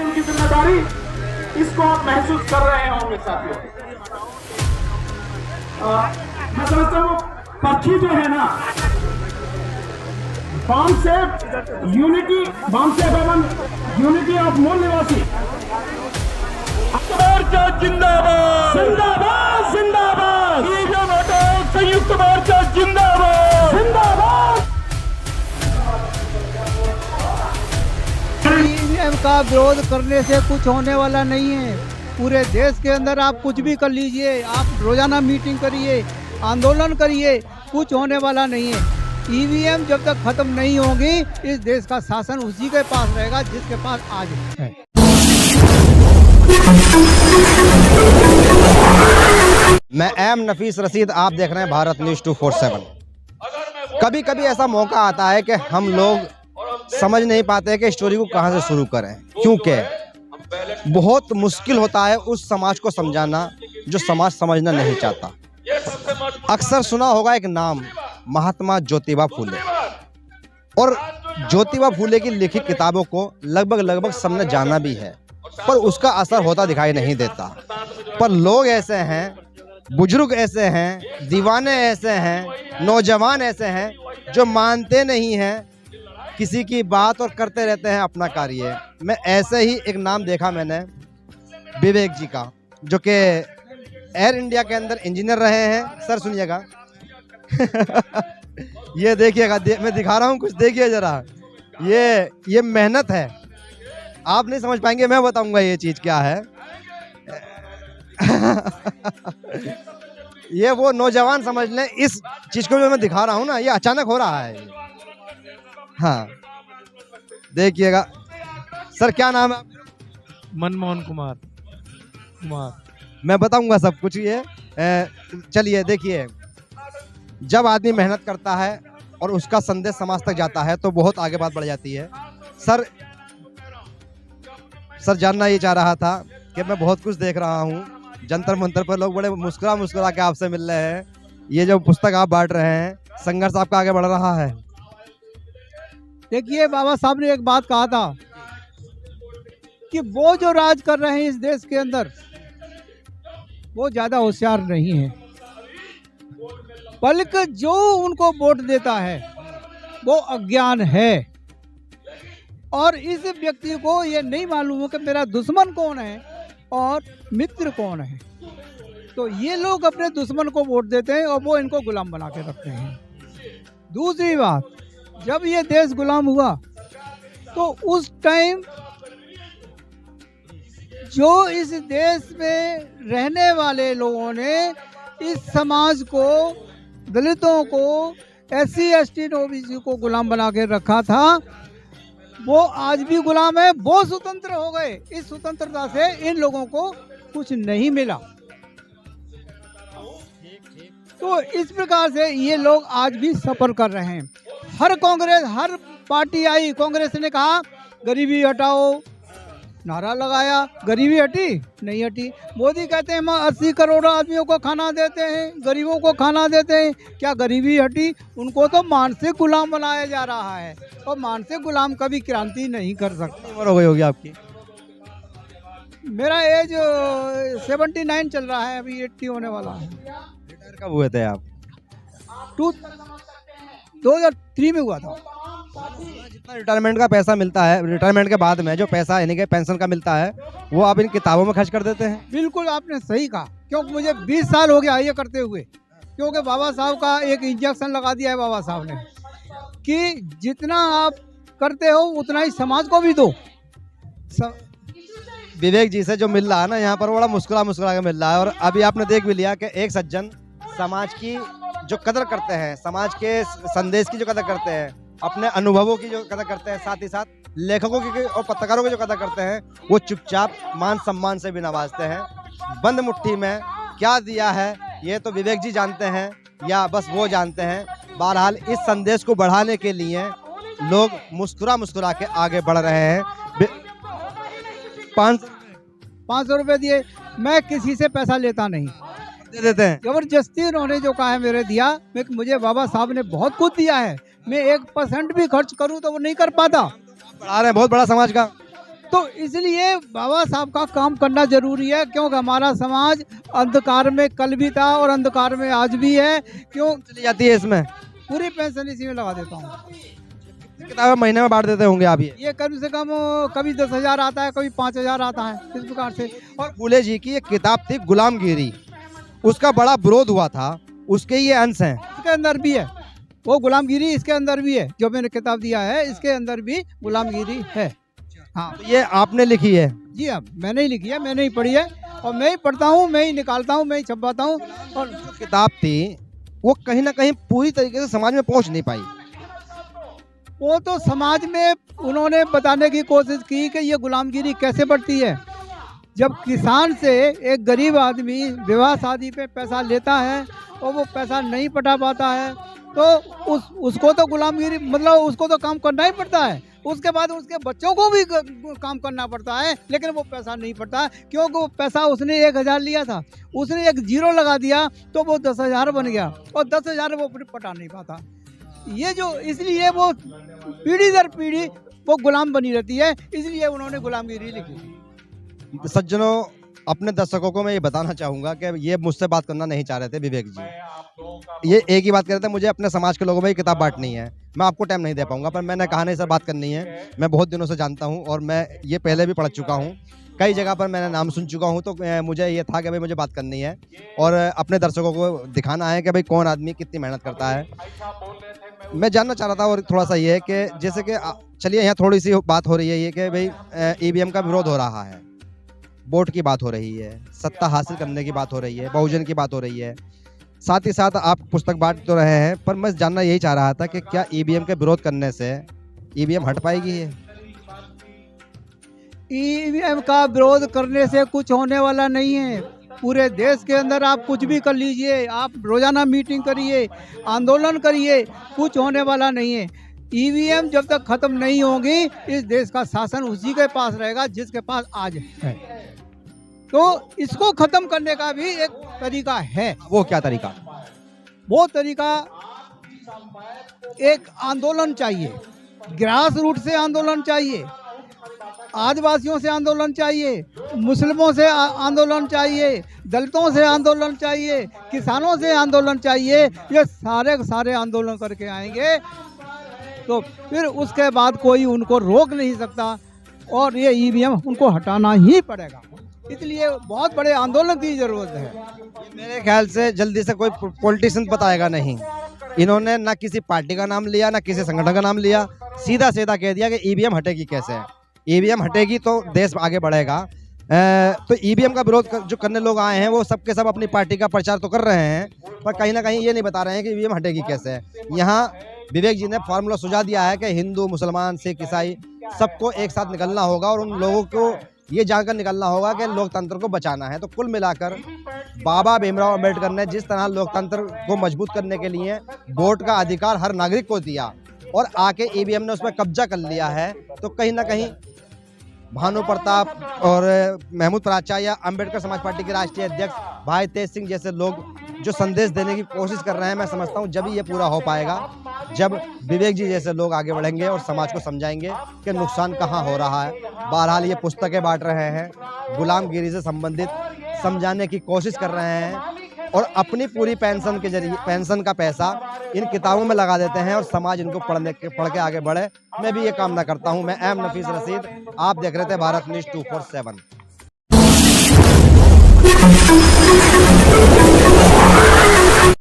उनकी जिम्मेदारी, इसको आप महसूस कर रहे होंगे साथियों। मैं समझता हूँ पक्षी जो है ना, बॉम्ब से यूनिटी, बॉम्ब से भवन, यूनिटी ऑफ मूल निवासी मोर्चा जिंदाबाद, जिंदाबाद जिंदाबाद, ईवीएम हटाओ, संयुक्त मोर्चा जिंदाबाद, जिंदाबाद। ईवीएम का विरोध करने से कुछ होने वाला नहीं है। पूरे देश के अंदर आप कुछ भी कर लीजिए, आप रोजाना मीटिंग करिए, आंदोलन करिए, कुछ होने वाला नहीं है। ईवीएम जब तक खत्म नहीं होगी, इस देश का शासन उसी के पास रहेगा जिसके पास आज है। मैं एम नफीस रशीद, आप देख रहे हैं भारत न्यूज़ 247। कभी कभी ऐसा मौका आता है कि हम लोग समझ नहीं पाते कि स्टोरी को कहां से शुरू करें, क्योंकि बहुत मुश्किल होता है उस समाज को समझाना जो समाज समझना नहीं चाहता। अक्सर सुना होगा एक नाम, महात्मा ज्योतिबा फूले, और ज्योतिबा फूले की लिखित किताबों को लगभग सबने जाना भी है, पर उसका असर होता दिखाई नहीं देता। पर लोग ऐसे हैं, बुजुर्ग ऐसे हैं, दीवाने ऐसे हैं, नौजवान ऐसे हैं जो मानते नहीं हैं किसी की बात और करते रहते हैं अपना कार्य। मैं ऐसे ही एक नाम देखा मैंने, विवेक जी का, जो कि एयर इंडिया के अंदर इंजीनियर रहे हैं। सर सुनिएगा ये देखिएगा, मैं दिखा रहा हूँ कुछ, देखिए जरा, ये मेहनत है, आप नहीं समझ पाएंगे, मैं बताऊंगा ये चीज क्या है। ये वो नौजवान समझ लें, इस चीज को जो मैं दिखा रहा हूँ ना, ये अचानक हो रहा है। हाँ देखिएगा। सर क्या नाम है? मनमोहन कुमार। मैं बताऊंगा सब कुछ। ये चलिए देखिए, जब आदमी मेहनत करता है और उसका संदेश समाज तक जाता है तो बहुत आगे बात बढ़ जाती है। सर जानना ये चाह रहा था कि मैं बहुत कुछ देख रहा हूँ, जंतर मंतर पर लोग बड़े मुस्कुरा के आपसे मिल रहे हैं। ये जो पुस्तक आप बांट रहे हैं, संघर्ष आपका आगे बढ़ रहा है। देखिए, बाबा साहब ने एक बात कहा था कि वो जो राज कर रहे हैं इस देश के अंदर, वो ज्यादा होशियार नहीं है, बल्कि जो उनको वोट देता है वो अज्ञान है। और इस व्यक्ति को ये नहीं मालूम है कि मेरा दुश्मन कौन है और मित्र कौन है। तो ये लोग अपने दुश्मन को वोट देते हैं और वो इनको गुलाम बना के रखते हैं। दूसरी बात, जब ये देश गुलाम हुआ तो उस टाइम जो इस देश में रहने वाले लोगों ने इस समाज को, दलितों को, SC ST OBC को गुलाम बना के रखा था, वो आज भी गुलाम है। वो स्वतंत्र हो गए, इस स्वतंत्रता से इन लोगों को कुछ नहीं मिला। तो इस प्रकार से ये लोग आज भी सफर कर रहे हैं। हर पार्टी आई, कांग्रेस ने कहा गरीबी हटाओ, नारा लगाया, गरीबी हटी नहीं हटी। मोदी कहते हैं हम 80 करोड़ आदमियों को खाना देते हैं, गरीबों को खाना देते हैं, क्या गरीबी हटी? उनको तो मानसिक गुलाम बनाया जा रहा है, और मानसिक गुलाम कभी क्रांति नहीं कर सकता। उम्र हो गई होगी आपकी? मेरा एज 79 चल रहा है, अभी 80 होने वाला है। रिटायर कब हुए थे आप? 2003 में हुआ था। जितना रिटायरमेंट का पैसा मिलता है, रिटायरमेंट के बाद में जो पैसा यानी कि पेंशन का मिलता है, वो आप इन किताबों में खर्च कर देते हैं? बिल्कुल आपने सही कहा, क्योंकि मुझे 20 साल हो गया ये करते हुए। क्योंकि बाबा साहब का एक इंजेक्शन लगा दिया है बाबा साहब ने कि जितना आप करते हो उतना ही समाज को भी दो। विवेक जी से जो मिल रहा है ना यहाँ पर, बड़ा मुस्कुरा के मिल रहा है। और अभी आपने देख भी लिया कि एक सज्जन समाज की जो कदर करते हैं, समाज के संदेश की जो कदर करते हैं, अपने अनुभवों की जो कदर करते हैं, साथ ही साथ लेखकों की और पत्रकारों की जो कदर करते हैं, वो चुपचाप मान सम्मान से भी नवाजते हैं। बंद मुट्ठी में क्या दिया है ये तो विवेक जी जानते हैं या बस वो जानते हैं। बहरहाल इस संदेश को बढ़ाने के लिए लोग मुस्कुरा के आगे बढ़ रहे हैं। 500 रुपये दिए, मैं किसी से पैसा लेता नहीं, दे देते हैं। जबरदस्ती उन्होंने जो कहा है मेरे दिया, मुझे बाबा साहब ने बहुत कुछ दिया है, मैं 1% भी खर्च करूं तो वो नहीं कर पाता। बढ़ा रहे हैं बहुत बड़ा समाज का। तो इसलिए बाबा साहब का काम करना जरूरी है, क्योंकि हमारा समाज अंधकार में कल भी था और अंधकार में आज भी है। क्यों चली जाती है इसमें? पूरी पेंशन इसी में लगा देता हूँ। किताबें महीने में बांट देते होंगे आप ये? कम से कम कभी 10,000 आता है, कभी 5,000 आता है, इस प्रकार से। और फूले जी की एक किताब थी गुलामगिरी, उसका बड़ा विरोध हुआ था, उसके ये अंश हैं। इसके अंदर भी है वो गुलामगिरी, इसके अंदर भी है। जो मैंने किताब दिया है इसके अंदर भी गुलामगिरी है। हाँ तो ये आपने लिखी है? जी हाँ, मैंने ही लिखी है, मैंने ही पढ़ी है और मैं ही पढ़ता हूँ, मैं ही निकालता हूँ, मैं ही छपवाता हूँ। और जो किताब थी वो कहीं ना कहीं पूरी तरीके से समाज में पहुंच नहीं पाई। वो तो समाज में उन्होंने बताने की कोशिश की कि ये गुलामगिरी कैसे बढ़ती है। जब किसान से एक गरीब आदमी विवाह शादी पे पैसा लेता है और वो पैसा नहीं पटा पाता है, तो उसको तो गुलामगिरी मतलब उसको तो काम करना ही पड़ता है। उसके बाद उसके बच्चों को भी काम करना पड़ता है, लेकिन वो पैसा नहीं पड़ता, क्योंकि वो पैसा उसने 1,000 लिया था, उसने एक जीरो लगा दिया तो वो 10,000 बन गया और 10,000 वो फिर पटा नहीं पाता। ये जो इसलिए वो पीढ़ी दर पीढ़ी वो गुलाम बनी रहती है, इसलिए उन्होंने गुलामगिरी लिखी। सज्जनों, अपने दर्शकों को मैं ये बताना चाहूंगा कि ये मुझसे बात करना नहीं चाह रहे थे विवेक जी, ये एक ही बात कर रहे थे, मुझे अपने समाज के लोगों में ये किताब बांटनी है। मैं आपको टाइम नहीं दे पाऊंगा, पर मैंने कहा नहीं सर बात करनी है। मैं बहुत दिनों से जानता हूं और मैं ये पहले भी पढ़ चुका हूं, कई जगह पर मैंने नाम सुन चुका हूं, तो मुझे ये था कि भाई मुझे बात करनी है और अपने दर्शकों को दिखाना है कि भाई कौन आदमी कितनी मेहनत करता है। मैं जानना चाह रहा था और थोड़ा सा ये है कि जैसे कि चलिए यहाँ थोड़ी सी बात हो रही है ये कि भाई EVM का विरोध हो रहा है, वोट की बात हो रही है, सत्ता हासिल करने की बात हो रही है, बहुजन की बात हो रही है, साथ ही साथ आप पुस्तक बांट तो रहे हैं, पर मैं जानना यही चाह रहा था कि क्या EVM के विरोध करने से EVM हट पाएगी? है EVM का विरोध करने से कुछ होने वाला नहीं है। पूरे देश के अंदर आप कुछ भी कर लीजिए, आप रोजाना मीटिंग करिए, आंदोलन करिए, कुछ होने वाला नहीं है। EVM जब तक खत्म नहीं होगी, इस देश का शासन उसी के पास रहेगा जिसके पास आज है। तो इसको खत्म करने का भी एक तरीका है। वो क्या तरीका? वो तरीका एक आंदोलन चाहिए, ग्रास रूट से आंदोलन चाहिए, आदिवासियों से आंदोलन चाहिए, मुस्लिमों से आंदोलन चाहिए, दलितों से आंदोलन चाहिए, किसानों से आंदोलन चाहिए। ये सारे सारे आंदोलन करके आएंगे तो फिर उसके बाद कोई उनको रोक नहीं सकता और ये EVM उनको हटाना ही पड़ेगा। इसलिए बहुत बड़े आंदोलन की जरूरत है। मेरे ख्याल से जल्दी से कोई पॉलिटिशियन बताएगा नहीं। इन्होंने ना किसी पार्टी का नाम लिया, ना किसी संगठन का नाम लिया, सीधा सीधा कह दिया कि EVM हटेगी कैसे। EVM हटेगी तो देश आगे बढ़ेगा। तो EVM का विरोध जो करने लोग आए हैं वो सब के सब अपनी पार्टी का प्रचार तो कर रहे हैं, पर कहीं ना कहीं ये नहीं बता रहे हैं कि EVM हटेगी कैसे। यहाँ विवेक जी ने फार्मूला सुझा दिया है कि हिंदू, मुसलमान, सिख, ईसाई सबको एक साथ निकलना होगा और उन लोगों को ये जानकर निकलना होगा कि लोकतंत्र को बचाना है। तो कुल मिलाकर बाबा भीमराव अंबेडकर ने जिस तरह लोकतंत्र को मजबूत करने के लिए वोट का अधिकार हर नागरिक को दिया और आके EVM ने उस पर कब्जा कर लिया है, तो कहीं ना कहीं भानु प्रताप और महमूद प्राचा या अंबेडकर समाज पार्टी के राष्ट्रीय अध्यक्ष भाई तेज सिंह जैसे लोग जो संदेश देने की कोशिश कर रहे हैं, मैं समझता हूं जब ये पूरा हो पाएगा, जब विवेक जी जैसे लोग आगे बढ़ेंगे और समाज को समझाएंगे कि नुकसान कहां हो रहा है। बहरहाल ये पुस्तकें बांट रहे हैं, गुलामगिरी से संबंधित समझाने की कोशिश कर रहे हैं और अपनी पूरी पेंशन के जरिए पेंशन का पैसा इन किताबों में लगा देते हैं और समाज इनको पढ़ के आगे बढ़े। मैं भी ये कामना करता हूं। मैं एम नफीस रशीद, आप देख रहे थे भारत न्यूज़ 247।